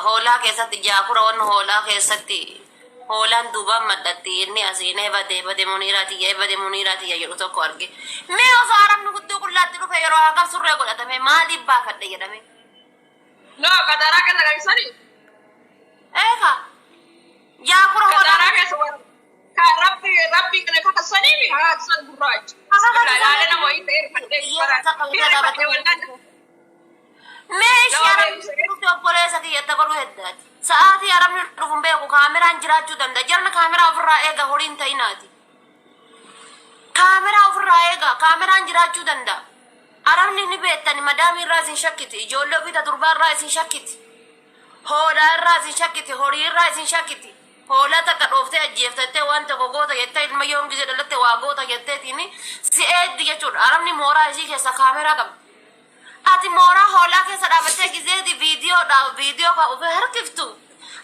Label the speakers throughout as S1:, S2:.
S1: هولا كيسات جاكورا وان هولا كيساتي هولان دوبا مدتي إني أسينه بدي منيراتي يجرو تو كورجي مي أصارم نقدو كلها تلو في يروها كم سر يقول أتمي ما دي باكت دي يدمي
S2: لا كدارا كذا كيساني
S1: إيه جاكورا
S2: كدارا كيسوار ربي كنا كساني بها كسان براج لا لا أنا ما يصير كده
S1: ماشي يا رب شوف بوليس كي يتقروا هدات ساعات يا رب نروح بيكو كاميرا انجرات جدا ده جرنا كاميرا في الرائقة هورين تايناتي كاميرا في الرائقة كاميرا انجرات جدا ده أرامني نبيتني مدامي رازين شكتي جولو بيتا دربان رازين شكتي هولا رازين شكتي هوري رازين شكتي هولا تكروفتي أجيفتي وانت غوغوتا يتاي الميون جزي دلتي واغوتا يتاي سيئد دي جتور أرامني مورا يجي كيسا كاميرا كم ati mora hola ke sadabate gize di video ka uber kiftu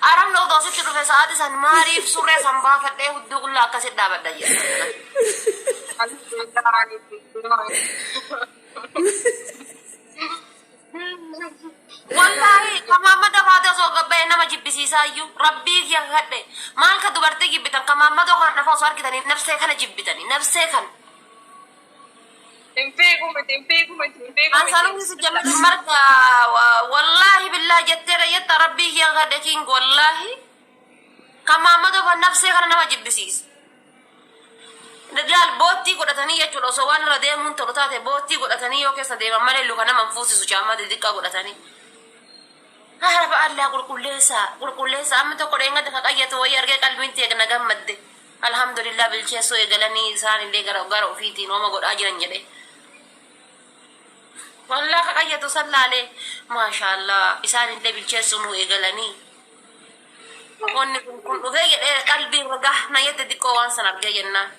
S1: aram no dosi tiru fe saati san mari surre samba fadde huddu kulla ka sidda badda ya wallahi kamama da bada so gabbe na majibisi sayu rabbi ya gadde man ka dubarte gibitan kamama do kan nafa sar kitani nafse kana jibitani nafse kan
S2: تنفيكم
S1: أنسالوني سجمة المرقة والله بالله جتر يت ربي يا غدكين والله كما مدو بنفسي خلنا ما جبسيس رجال بوتي قد تاني يجلو سوان ردي من تلطات بوتي قد تاني يوكي سدي ممالي لو كنا منفوسي سجامة ديكا قد تاني هرب الله قل كل ليسا أم تقول إنك تكاية ويرجع قلبين تيجنا جمد الحمد لله بالشيء يقلني إنسان اللي قرأ فيتين وما قد أجرن جده والله كاية تصلى عليه ما شاء الله إنسان اللي بالشيء سنو يقلني وني كن وجاي قلبي رجع نيت ديكو وان سنة جاينا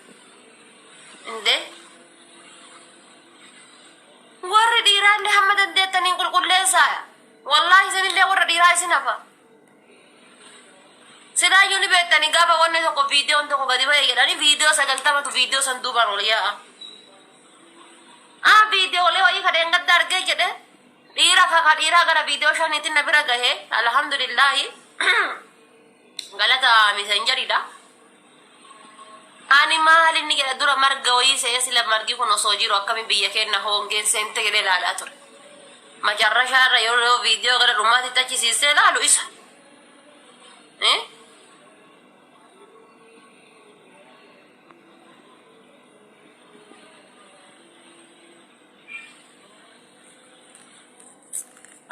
S1: إنده ورد إيران لحمد الدتاني كل ليسا والله زين اللي ورد إيران سنفا سنا يوني بيتاني قابا وانا تقو فيديو انتو قد يبقى فيديو سجلتما تو فيديو سندوبا روليا فيديو ولي وي خدين قد درجه جده ديرا كديرا غدا فيديو شانيتين نبرا غه الحمد لله غلطا ميسنجر دا اني ما لني غدا دورا مرغ وي سيسلا مرغي كونو سوجيرو كامي بيكن هونغين سنت غدا لا تور ما جرشا ريو فيديو غدا روماتي تاچي سيسلا لو إسا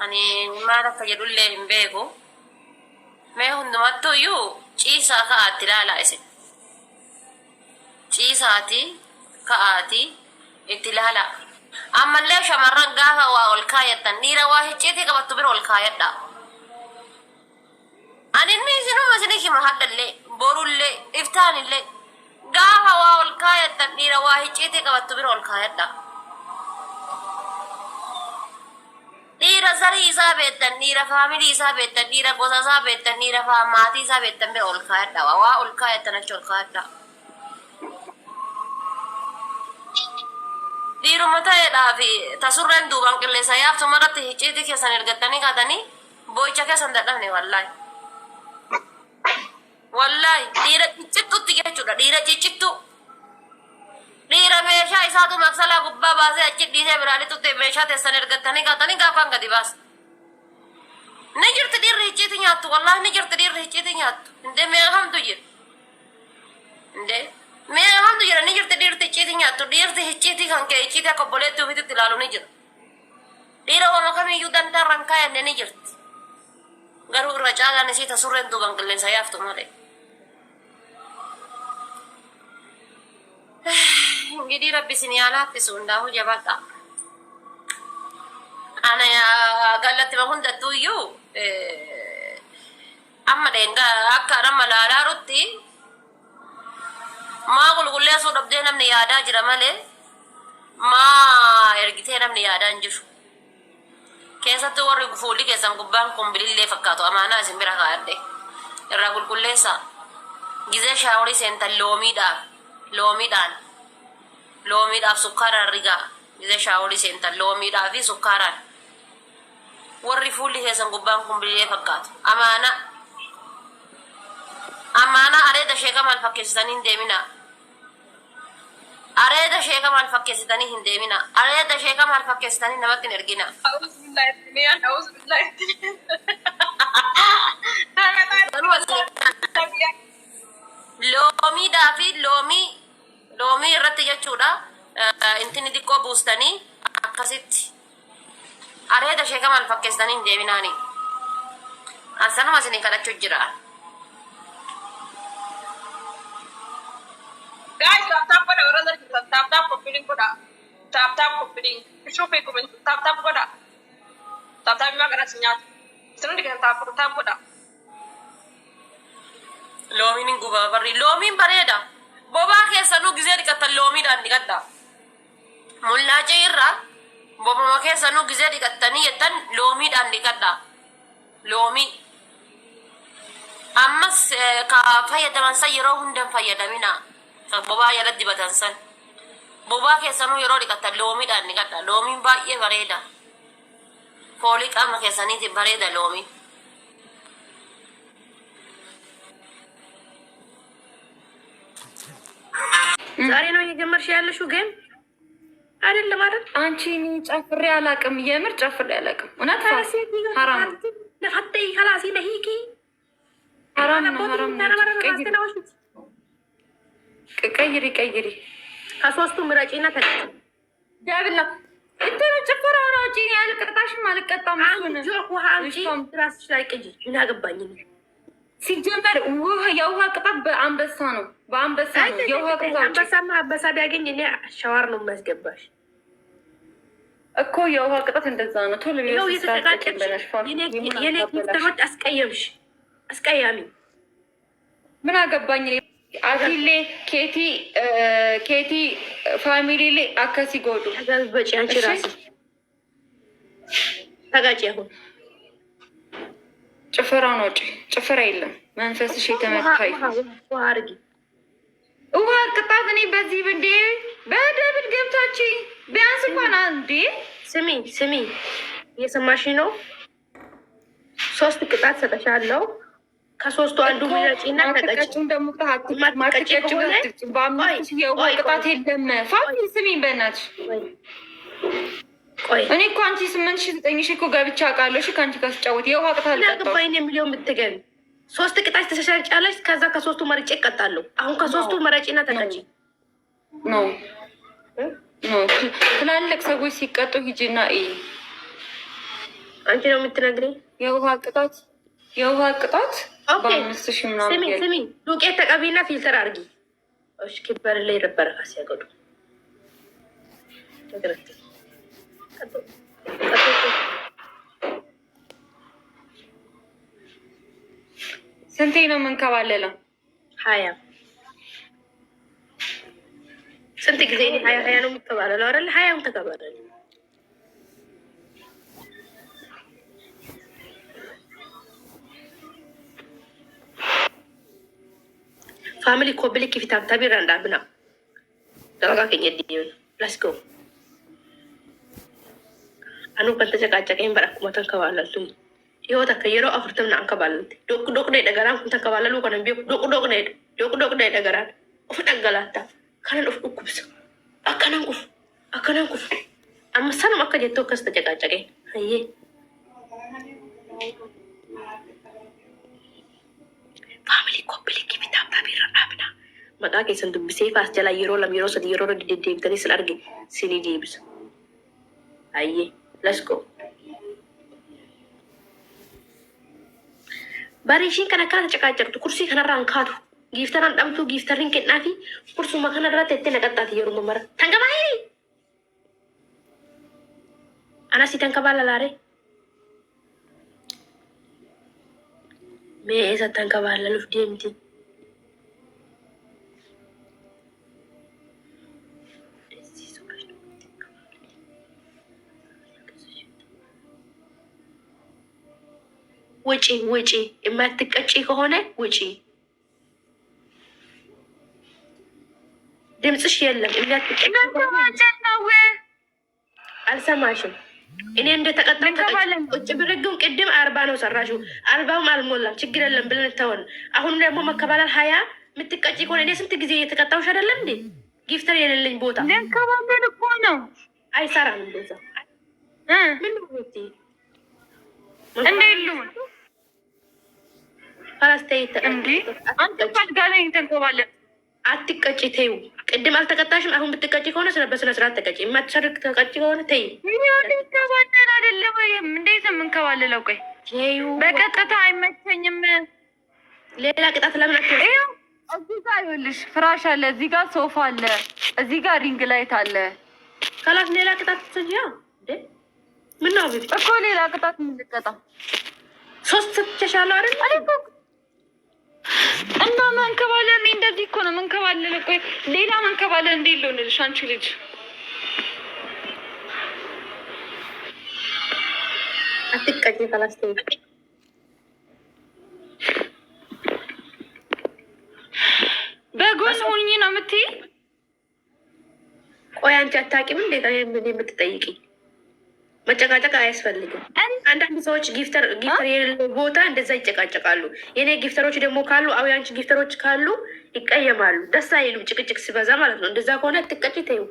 S1: أني ما رفع يدل لهم بيكو ما هو نمطو يو چيسا كأتي لا لا إسي چيساتي كأتي إتلالا أما اللي شمرن قاها والكاية تنيرا واحد چيتي كبتو بير والكاية دا أني نيسنو مسني كي محد اللي بورو اللي إفتان اللي قاها والكاية تنيرا واحد چيتي كبتو بير والكاية دا نيرا زري إسابة نيرا فاميلي إسابة نيرا قوسا إسابة نيرا فاماتي إسابة تنبه أولكاية دا ووا أولكاية تنچو أولكاية دا نيرو متى دا في تسرن دوبان كله سياف تمرت هيجي دي كيسان إرغتاني كاتاني بويچا كيسان داداني والله نيرا چيچتو تيجي چودا نيرا چيچتو نيرا ميشا إساتو مكسلا قبا باسي أجيب ديسي برالي تو ميشا تيسان إرغتاني كاتاني غافان غدي باس نجر تدير ريچي تنياتو والله نجر تدير ريچي تنياتو اندي ميغام تجير اندي ميغام تجير نجر تدير ريچي تنياتو دير تهيچي تيخان كيچي تيكو بولي تو فيتو تلالو نجر ديرا ومكامي يودان تاران كايا نجر غرو رجاغا نسي تسورن دوبان كلين سيافتو مالي Jadi Rabbi sini alat pisunda hu jabata. Ana ya galati bahun datu yu. Amma denga akara malala rutti. Ma gulgulle so dabde namni yada jira male. Ma ergite namni yada anjushu. Kesa to warri gufuli kesan gubban kombilille fakkato amana simbira kaadde. Irra gulgulle sa. Gize shawri senta loomiidhaan loomiidhaaf sukkaaraan rigaa gize shaawolii seentan loomiidhaa fi sukkaaraan ورفوا لي هيسن قبانكم باللي فكات أمانة أريد شيء كمان فكستانين ديمنا أريد شيء كمان فكستانين هنديمنا أريد شيء كمان فكستانين نمت نرجينا
S2: أعوذ بالله الدنيا أعوذ بالله الدنيا
S1: لومي دافي لومي رتي جتشودا انتني ديكو بوستاني أكاسيت أريد شيء كمان فكستانين ديمناني أرسلنا ما سنين كذا تجرا
S2: guys tap pada orang dari kita tap copying pada tap copying شوفي كومنت tap pada tap memang ada sinyal senang dengan tap pada
S1: لومي نقوبا بري لومي بريدا بابا كيسانو جزيري كتا لومي دان ديكتا ملا جيرا بابا ما كيسانو جزيري كتا نيتن لومي دان ديكتا لومي أمس كفايدة من سيرو هندم فايدة منا بابا يلدي بتنسن بابا كيسانو يرو ديكتا لومي دان ديكتا لومي باقي بريدا فوليك أما كيساني تي بريدا لومي ዛሬ ነው እየጀመርሽ ያለሽው ጌም አይደለም አይደል? አንቺ ጨፍሬ አላውቅም፣ የምር ጨፍሬ አላውቅም። እውነት ሐራም ለፈተይ خلاص ለሂኪ ሐራም ነው። ቀይሪ ከሶስቱ ምረጪና ተቀጭ ዳብላ እንትን ጨፍራ ነው እንጂ ያልቀጣሽም አልቀጣም። አንቺ ውሃ አንቺ ራስሽ ላይ ቅጂ ምን አገባኝ ሲጀመር የውሃ ቅጣት በአንበሳ ነው። በአንበሳ ነው የውሃ ቅጣት። አንበሳማ አንበሳ ቢያገኝ እኔ ሻወር ነው የሚያስገባሽ እኮ። የውሃ ቅጣት እንደዛ ነው። ቶሎ የኔ ጊፍተሮች አስቀየምሽ፣ አስቀያሚ። ምን አገባኝ። አፊሌ ኬቲ ፋሚሊ ላይ አካሲ ጎዱ ተጋበጭ። አንቺ ራስሽ ተጋጭ። አሁን ጭፈራ ነው። ጭፈራ የለም። መንፈስሽ የተመታይ አርጊ። ውሃ ቅጣት እኔ በዚህ ብንዴ በደብል ገብታች ቢያንስ እንኳን አንዴ ስሚ እየሰማሽ ነው። 3 ቅጣት ሰጠሻለሁ። ከ3ቱ አንዱ ምረጪና ተቀጭ። ደግሞ ማትቀጭ በአምስት የውሃ ቅጣት የለም። ፋሚ ስሚ በእናትሽ። እኔ እኮ አንቺ 8,000 እኮ ገብቻ አውቃለሁ። እሺ ከአንቺ ጋር ስጫወት የውሃ ቅጣት አልቀጣሁም። የሚሊዮን ብትገቢ 3 ቅጣት ተሰሻጫለች። ከዛ ከ3ቱ መርጬ እቀጣለሁ። አሁን ከ3ቱ መረጪና ተቀጭ ነው። ትላልቅ ሰዎች ሲቀጡ ሂጂና አንቺ ነው የምትነግሪኝ። የውሃ ቅጣት በ5,000 ምናምን። ስሚ ዱቄት ተቀቢና ፊልተር አድርጊ። እሺ ኪበር ላይ ነበረ ካሲያገዱ ስንቴ ነው የምንከባለለው? 20 ስንት ጊዜ 20 ነው የምትከባለለው አይደል? 20 ተከባለለ። ፋሚሊ ኮብሊክ ፊታም ታቢራ እንዳብና ደረጋ ከኘዲዩ ሌትስ ጎ አኑ ከንተጨቃጨቀኝ በራኩማ ተንከባለልቱ ህይወት ከየሮ አፍርተምና አንከባለልት ዶቅ ደ ደገራን ኩን ተንከባለሉ ከነም ቢዮ ዶቅ ደ ደገራን ኦፍ ደገላታ ካናን ኦፍ ቁብስ አከናን ኩፍ አመሰንም አከጀቶ ከስተጨቃጨቀኝ አየ ፋሚሊ ኮምፕሊክ ቢታም ታቢራ አብና መቃ ከሰን ዱብሴ ፋስ ጀላ የሮ ለሚሮ ሰድ የሮ ዲዲብተኒ ስላርጊ ሲኒ ዲብስ አየ ሌትስ ጎ ባሪሽን ከነካ ተጨቃጨቅቱ ኩርሲ ከነራን ካቱ ጊፍተራን ዳምቱ ጊፍተሪን ከናፊ ኩርሱ ማከነራ ተተ ነቀጣት የሩ መመረ ተንገባይ አናሲ ተንከባላላሬ ሜዛ ተንከባላሉ ዲምቲ ውጪ የማትቀጪ ከሆነ ውጪ። ድምፅሽ የለም። አልሰማሽም። እኔ እንደተቀጣው ቁጭ ብርግም ቅድም 40 ነው ሰራሽው 40ም አልሞላም ችግር የለም ብለን ተወን። አሁን ደግሞ መከባለል 20 የምትቀጭ ከሆነ እኔ ስንት ጊዜ እየተቀጣውሽ አይደለም እንዴ? ጊፍተር የሌለኝ ቦታ
S3: ለከባለል እኮ ነው
S1: አይሰራም እንደዛ ምን ነው
S3: እንዴ ይሉን
S1: አላስተይተ
S3: እንዴ አንተ ፈልጋለህ ተንከባለል
S1: አትቀጭ ተይው። ቅድም አልተቀጣሽም። አሁን ብትቀጭ ከሆነ በስነ ስርዓት ተቀጭ። የማትሰርቅ ተቀጭ ከሆነ ተይ።
S3: ይኸውልህ አይደለም ወይም እንዴት ነው የምንከባለለው? ቆይ በቀጥታ አይመቸኝም።
S1: ሌላ ቅጣት ለምን አትወስድ?
S3: ይኸው እዚህ ጋር ይኸውልሽ ፍራሽ አለ፣ እዚህ ጋር ሶፋ አለ፣ እዚህ ጋር ሪንግ ላይት አለ።
S1: ከላት ሌላ ቅጣት ትያ እንዴ? ምን ነው
S3: እኮ ሌላ ቅጣት ምን ልቀጣ?
S1: 3 ትቸሻለሁ አይደል?
S3: እና መንከባለል እንደዚህ እኮ ነው መንከባለል። ቆይ ሌላ መንከባለል እንዴት ልሆንልሽ አንቺ ልጅ?
S1: አትቀጭ ካላስተይ
S3: በጎን ሆኜ ነው የምትይ?
S1: ቆይ አንቺ አታውቂም እንዴ? ምን የምትጠይቂ? መጨቃጨቅ አያስፈልግም። አንዳንድ ሰዎች ጊፍተር የሌለው ቦታ እንደዛ ይጨቃጨቃሉ። የኔ ጊፍተሮች ደግሞ ካሉ አው ያንቺ ጊፍተሮች ካሉ ይቀየማሉ። ደስ አይሉም ጭቅጭቅ ሲበዛ ማለት ነው። እንደዛ ከሆነ ትቀጭ ተይው።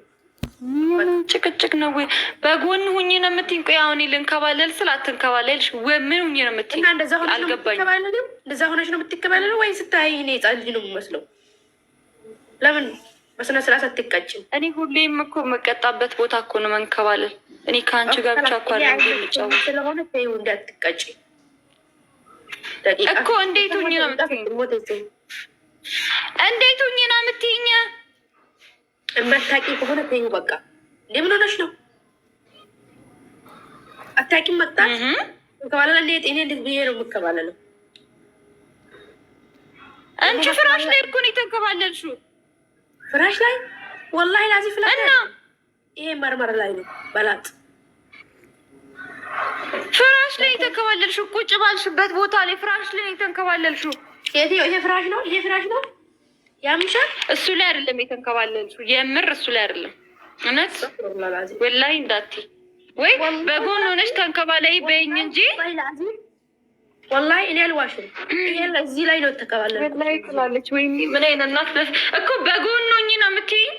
S3: ጭቅጭቅ ነው ወይ? በጎን ሁኜ ነው የምትይኝ? ቆይ አሁን ልንከባለል ስል አትንከባለልሽ ወይ? ምን ሁኜ ነው የምትይኝ?
S1: እና እንደዛ ሆነሽ ነው የምትከባለለው? እንደዛ ሆነሽ ነው የምትከባለለው ወይ? ስታይ እኔ ህፃን ልጅ ነው የምመስለው? ለምን በስነ ስርዓት አትቀጭም?
S3: እኔ ሁሌም እኮ የምቀጣበት ቦታ እኮ ነው መንከባለል። እኔ ከአንቺ ጋር ብቻ እኮ አለ የሚጫወት
S1: ስለሆነ ተይው እንዳትቀጭ
S3: እኮ። እንዴት ሁኜ ነው የምትይኝ? እንዴት ሁኜ ነው የምትይኝ?
S1: የማታውቂ ከሆነ ተይው በቃ። ምን ሆነሽ ነው? አታውቂም መቅጣት እንከባለል። እንዴት እኔ እንዴት ብዬ ነው የምከባለለው?
S3: አንቺ ፍራሽ ላይ እኮ ነው የተንከባለልሽው።
S1: ፍራሽ ላይ ወላሂ ላዚ ፍላሽ
S3: እና
S1: ይሄ መርመር ላይ ነው በላጥ
S3: ፍራሽ ላይ የተንከባለልሽው። ቁጭ ባልሽበት ቦታ ላይ ፍራሽ ላይ የተንከባለልሽው።
S1: ይሄ ፍራሽ ነው። ይሄ ፍራሽ ነው ያምሻል።
S3: እሱ ላይ አይደለም የተንከባለልሽው። የምር እሱ ላይ አይደለም። እውነት ወላሂ እንዳትዪ ወይ በጎን ሆነሽ ተንከባለይ በይኝ እንጂ
S1: ወላሂ እኔ አልዋሽም። ይሄ እዚህ ላይ ነው የተከባለልኩት።
S3: ወላሂ ትላለች ወይ? ምን አይነት እናት እኮ በጎን ሆኜ ነው የምትይኝ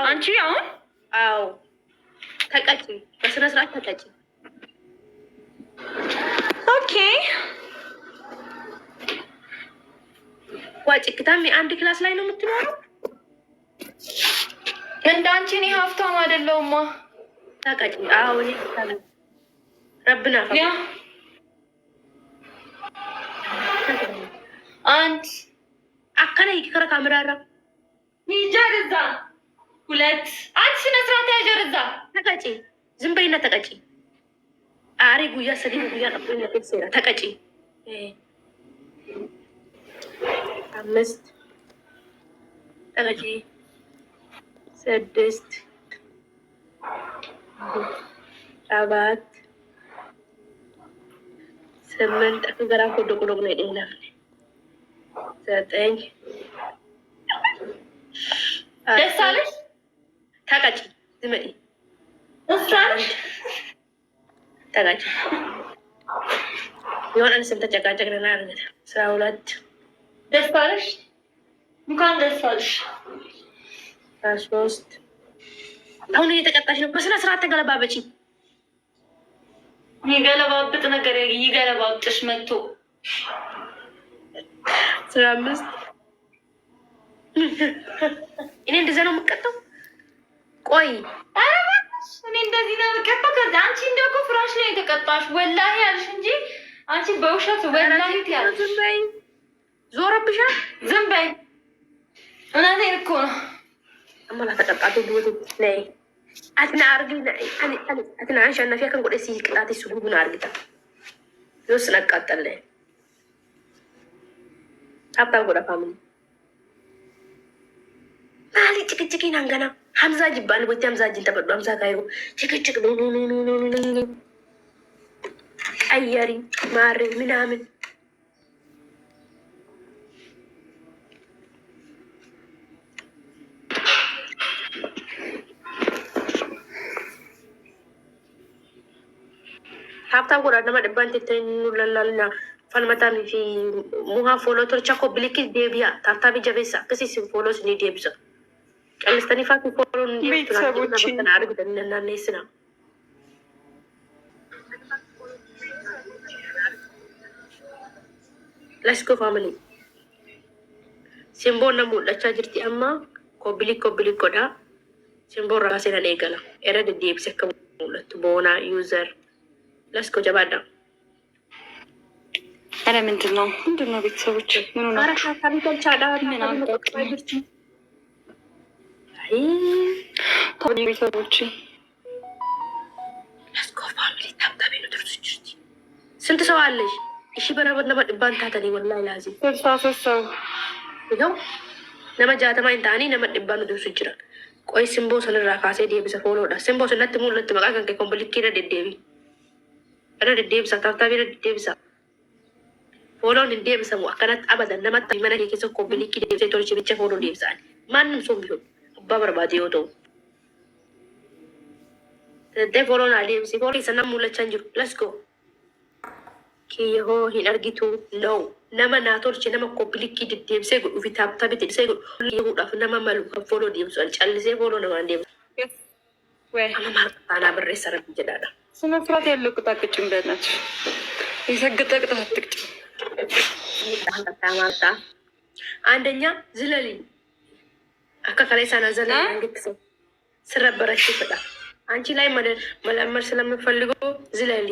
S3: አንቺ አሁን?
S1: አዎ ተቀጭ፣ በስነ ስርዓት ተቀጭ።
S3: ኦኬ
S1: ዋጭክታም አንድ ክላስ ላይ ነው የምትኖረው?
S3: እንዳንቺ እኔ ሀብታም አይደለሁማ።
S1: ተቀጭ። አዎ እኔ ረብና
S3: ያ አንድ
S1: አከለ ይከረ ካሜራራ
S3: ይጀርዛ 2 አንቺ ስነ ስርዓት ያጀርዛ
S1: ተቀጭ። ዝም በይና ተቀጭ። አሪ ጉያ ሰዲ ጉያ ቀጥሎ ለተሰራ ተቀጭ። 5 ተቀጭ 6 7 8 አከገራ ኮዶ ኮዶ ነው ይደናል 9
S3: ደስ አለሽ?
S1: ተቀጭ። ዝም በይ
S3: እሷሽ
S1: ተቀጭ። የሆነ ስም ተጨቃጨቅና አርገት 12
S3: ደስ አለሽ? እንኳን ደስ አለሽ።
S1: 13 አሁን እየተቀጣሽ ነው። በስነ ስርዓት ተገለባበጪ።
S3: ይገለባብጥ ነገር ይገለባብጥሽ መጥቶ
S1: 15 እኔ እንደዛ ነው የምቀጣው? ቆይ
S3: እኔ እንደዚህ ነው የምቀጣው? ከዛ አንቺ እንደው እኮ ፍራሽ ላይ የተቀጣሽ ወላሂ ያልሽ እንጂ አንቺ በውሸት ወላሂ ያልሽ።
S1: ዝም በይ ዞረብሻል።
S3: ዝም በይ እውነቴን እኮ ነው።
S1: አማላ ተቀጣቱ ዱት ነይ አትና አርጊ አትና አንሻና ፊያከን ቆደ ሲቅላት እሱ ጉዱን አርግታ ይወስ ነቃጠለ አባ ጎዳ ፋሚሊ ማሊ ጭቅጭቅ ናንገና ሀምዛ ጅባን ወይ ሀምዛ ጅን ተበዱ ሀምዛ ጋዩ ጭቅጭቅ ነው ቀየሪ ማሪ ምናምን ታብታብ ጎዳ ነማ ድባንት ተኑለላልና ፈልመታን ፊ ሙሃ ፎሎ ቶርቻ ኮ ብሊክ ዴቢያ ታብታብ ጀቤሳ ከሲስ ፎሎስ ኒ ዴብሳ ቀልስተኒ ፋቱ ፎሎ ኒ
S3: ቤተሰቦች
S1: አርግ ደንና ነስና Let's go family. Simbo na mul'achaa jirti amma kobbili godha. Simbo raasee na eegala. Era deddeebisee akka mul'attu boona user. Let's go jabaadha.
S3: ኧረ ምንድን ነው ቤተሰቦች? ምን ሆናችሁ? ቤተሰቦች
S1: Let's go family. ታብታቤ ነው ደርሶ jirti. ስንት ሰው አለሽ? እሺ በረበት ነማ ድባን ታተኒ ወላሂ ላዚ
S3: ሰው
S1: ይኸው ነማ ጃተማ እንታኒ ነማ ድባን ደርሶ ይችላል። ቆይ ሲምቦ ሰለራ ካሴ ዴብሰ ፎሎዳ ሲምቦ ሰለት ሙለት መቃ ከንከ ኮምፕሊት ደደቢ Ada deddeebisa taabtaabii deddeebisa fooloon hin deebisamu akkanatti abadan namatti mana kee keessa koombilikii deebisee tolchi bicha fooloo deebisaan maannim sun biyyoo abbaa barbaade yoo ta'u daddee fooloon haa deebisi fooloo isa nam mul'achaa hin jiru let's go kiyya hoo hin argitu no nama naa tolchi nama koombilikii deddeebisee godhu fi taabtaabii deddeebisee godhu yehuudhaaf nama malu kan fooloo deebisu callisee fooloo namaan deebisu ama maal qaxaanaa barreessa rabbi jedhaadha.
S3: ስነ ስርዓት ያለው ቅጣቅጭ እንደናች የሰገጠ ቅጣት አትቅጭ
S1: ታማታ አንደኛ ዝለሊ አካካላይ ሳና ዘላ እንግትሰ ስረበረሽ ይፈጣ አንቺ ላይ መለመር ስለምፈልገው ዝለሊ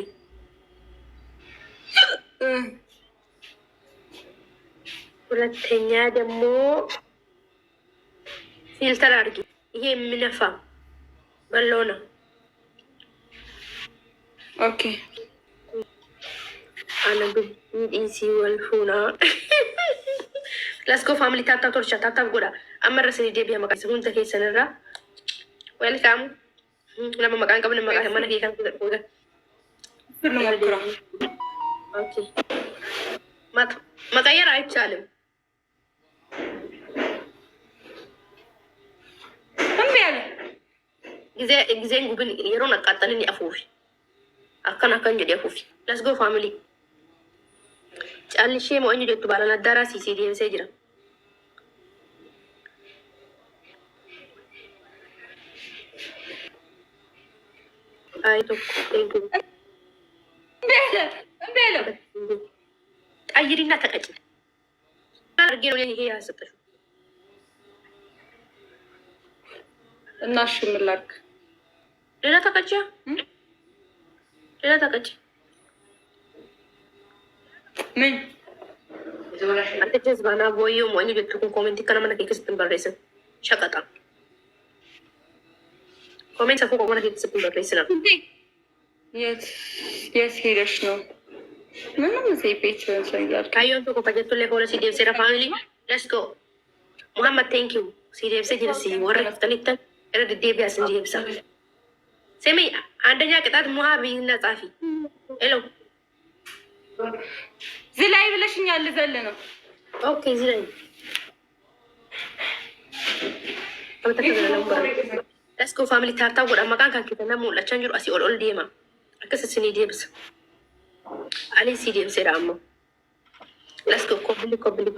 S1: ሁለተኛ ደግሞ ፊልተር አድርጊ ይሄ የሚነፋ በሎና
S3: Okay.
S1: Ana easy walfuna. Let's go family tap tap torcha tap tap goda. Amma rasini debiya maka segunta ke sanara. Welcome. Nama makan kamu nama mana ke kan goda. Okay. Makaya right chalim.
S3: Ambil.
S1: Gize ngubin yero nakatani ni afufi. Akan jadi aku. Let's go family. Cali sih mau ini jatuh balan darah sisi dia saja. Itu thank you.
S3: Bela.
S1: Ayirin nak tak aja. Lagi orang ini ya seperti.
S3: Nash melak.
S1: Lena tak aja. Lena tak aja.
S3: ምን
S1: አንተ ጀዝባና ቦዩ ሞኝ ልትኩ ኮሜንት ከነመነ ከክስትን በሬስ ሸቀጣ ኮሜንት አፉ ኮመና ከክስትን በሬስ ነው
S3: የስ ሄደሽ ነው ምንም እዚህ ቤት ሰይጋር
S1: ካዮን ቶ ኮፓጀቱ ለሆነ ሲዲኤፍ ሰራ ፋሚሊ ሌትስ ጎ ሙሐመድ ቴንክ ዩ ሲዲኤፍ ሰጅርሲ ወረ ፍተሊተ ረድ ዲቢያስ እንጂ ይብሳ ሰሚ አንደኛ ቅጣት ሙሐቢ ነጻፊ ሄሎ
S3: ዝላይ ብለሽኛል ዘለ ነው
S1: ኦኬ ዝላይ Let's go family ታርታ ወደ ማቃን ካንከተና ሙላቻን ጅሩ አሲ ኦል ዲማ አከሰስኒ ዲብስ አሊ ሲዲም ሰራሞ Let's go ኮብሊ